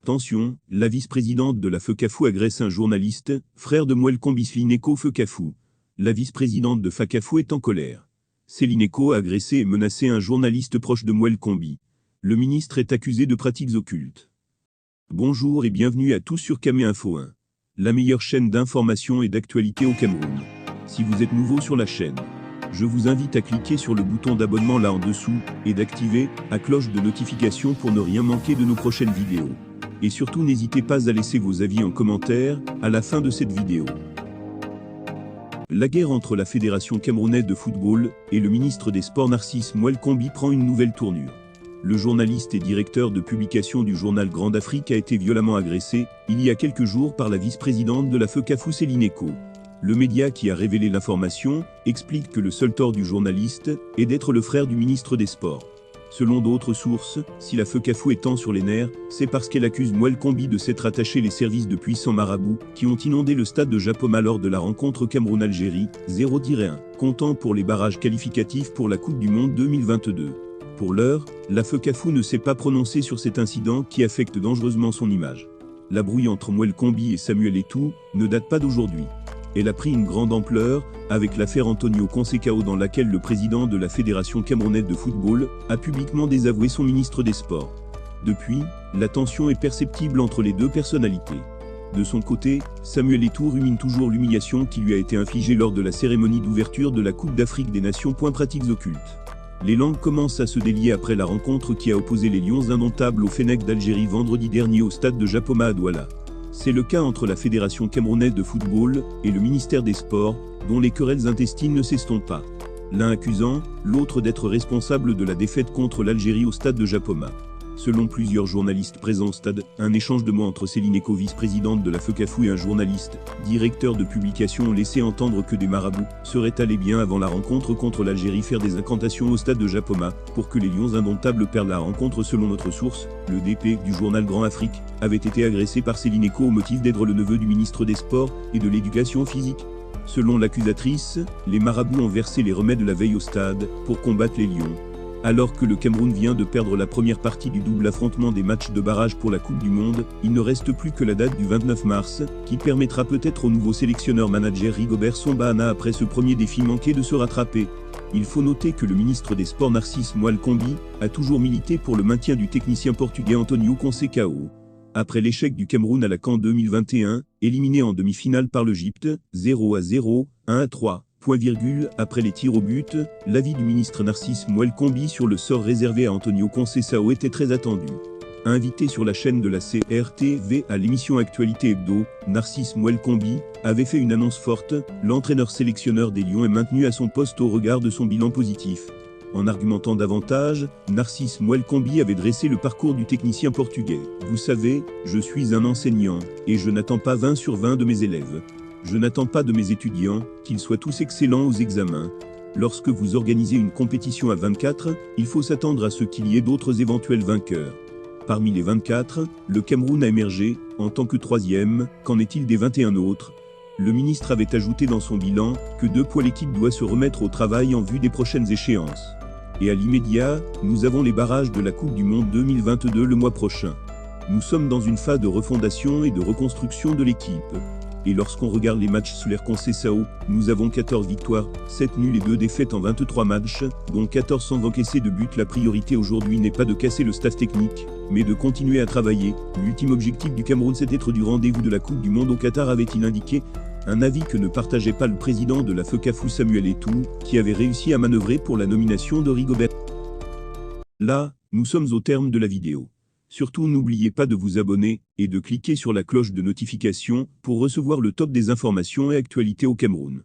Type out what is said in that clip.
Tension, la vice-présidente de la FECAFOU agresse un journaliste, frère de Mouel Kombi. Selineko FECAFOU. La vice-présidente de FECAFOU est en colère. Selineko a agressé et menacé un journaliste proche de Mouel Kombi. Le ministre est accusé de pratiques occultes. Bonjour et bienvenue à tous sur Camé Info 1. La meilleure chaîne d'information et d'actualité au Cameroun. Si vous êtes nouveau sur la chaîne, je vous invite à cliquer sur le bouton d'abonnement là en dessous et d'activer la cloche de notification pour ne rien manquer de nos prochaines vidéos. Et surtout n'hésitez pas à laisser vos avis en commentaire à la fin de cette vidéo. La guerre entre la Fédération camerounaise de football et le ministre des Sports Narcisse Mouel Kombi prend une nouvelle tournure. Le journaliste et directeur de publication du journal Grande Afrique a été violemment agressé, il y a quelques jours par la vice-présidente de la FECAFOU Selineko. Le média qui a révélé l'information explique que le seul tort du journaliste est d'être le frère du ministre des Sports. Selon d'autres sources, si la FECAFOU est tant sur les nerfs, c'est parce qu'elle accuse Mouel Kombi de s'être attaché les services de puissants marabouts qui ont inondé le stade de Japoma lors de la rencontre Cameroun-Algérie, 0-1, comptant pour les barrages qualificatifs pour la Coupe du Monde 2022. Pour l'heure, la FECAFOU ne s'est pas prononcée sur cet incident qui affecte dangereusement son image. La brouille entre Mouel Kombi et Samuel Eto'o ne date pas d'aujourd'hui. Elle a pris une grande ampleur, avec l'affaire Antonio Conceição dans laquelle le président de la Fédération camerounaise de football a publiquement désavoué son ministre des Sports. Depuis, la tension est perceptible entre les deux personnalités. De son côté, Samuel Eto'o rumine toujours l'humiliation qui lui a été infligée lors de la cérémonie d'ouverture de la Coupe d'Afrique des Nations. Pratiques occultes. Les langues commencent à se délier après la rencontre qui a opposé les Lions indomptables au Fennec d'Algérie vendredi dernier au stade de Japoma à Douala. C'est le cas entre la Fédération camerounaise de football et le ministère des Sports, dont les querelles intestines ne s'estompent pas. L'un accusant l'autre d'être responsable de la défaite contre l'Algérie au stade de Japoma. Selon plusieurs journalistes présents au stade, un échange de mots entre Selineko, vice-présidente de la FECAFOU, et un journaliste, directeur de publication, ont laissé entendre que des marabouts seraient allés bien avant la rencontre contre l'Algérie faire des incantations au stade de Japoma pour que les Lions indomptables perdent la rencontre. Selon notre source, le DP du journal Grand Afrique avait été agressé par Selineko au motif d'être le neveu du ministre des Sports et de l'Éducation physique. Selon l'accusatrice, les marabouts ont versé les remèdes la veille au stade pour combattre les Lions. Alors que le Cameroun vient de perdre la première partie du double affrontement des matchs de barrage pour la Coupe du Monde, il ne reste plus que la date du 29 mars, qui permettra peut-être au nouveau sélectionneur-manager Rigobert Song après ce premier défi manqué de se rattraper. Il faut noter que le ministre des Sports Narcisse Mouel Kombi a toujours milité pour le maintien du technicien portugais Antonio Conceição. Après l'échec du Cameroun à la CAN 2021, éliminé en demi-finale par l'Égypte, 0-0, 1-3. Après les tirs au but, l'avis du ministre Narcisse Mouel Kombi sur le sort réservé à Antonio Conceição était très attendu. Invité sur la chaîne de la CRTV à l'émission Actualité Hebdo, Narcisse Mouel Kombi avait fait une annonce forte, l'entraîneur sélectionneur des Lions est maintenu à son poste au regard de son bilan positif. En argumentant davantage, Narcisse Mouel Kombi avait dressé le parcours du technicien portugais. Vous savez, je suis un enseignant, et je n'attends pas 20 sur 20 de mes élèves. Je n'attends pas de mes étudiants qu'ils soient tous excellents aux examens. Lorsque vous organisez une compétition à 24, il faut s'attendre à ce qu'il y ait d'autres éventuels vainqueurs. Parmi les 24, le Cameroun a émergé, en tant que troisième. Qu'en est-il des 21 autres? Le ministre avait ajouté dans son bilan que l'équipe doit se remettre au travail en vue des prochaines échéances. Et à l'immédiat, nous avons les barrages de la Coupe du Monde 2022 le mois prochain. Nous sommes dans une phase de refondation et de reconstruction de l'équipe. Et lorsqu'on regarde les matchs sous l'ère Conceição, nous avons 14 victoires, 7 nuls et 2 défaites en 23 matchs, dont 14 sans encaisser de but. La priorité aujourd'hui n'est pas de casser le staff technique, mais de continuer à travailler. L'ultime objectif du Cameroun, c'est d'être du rendez-vous de la Coupe du Monde au Qatar, avait-il indiqué. Un avis que ne partageait pas le président de la FECAFOU Samuel Eto'o, qui avait réussi à manœuvrer pour la nomination de Rigobert. Là, nous sommes au terme de la vidéo. Surtout n'oubliez pas de vous abonner et de cliquer sur la cloche de notification pour recevoir le top des informations et actualités au Cameroun.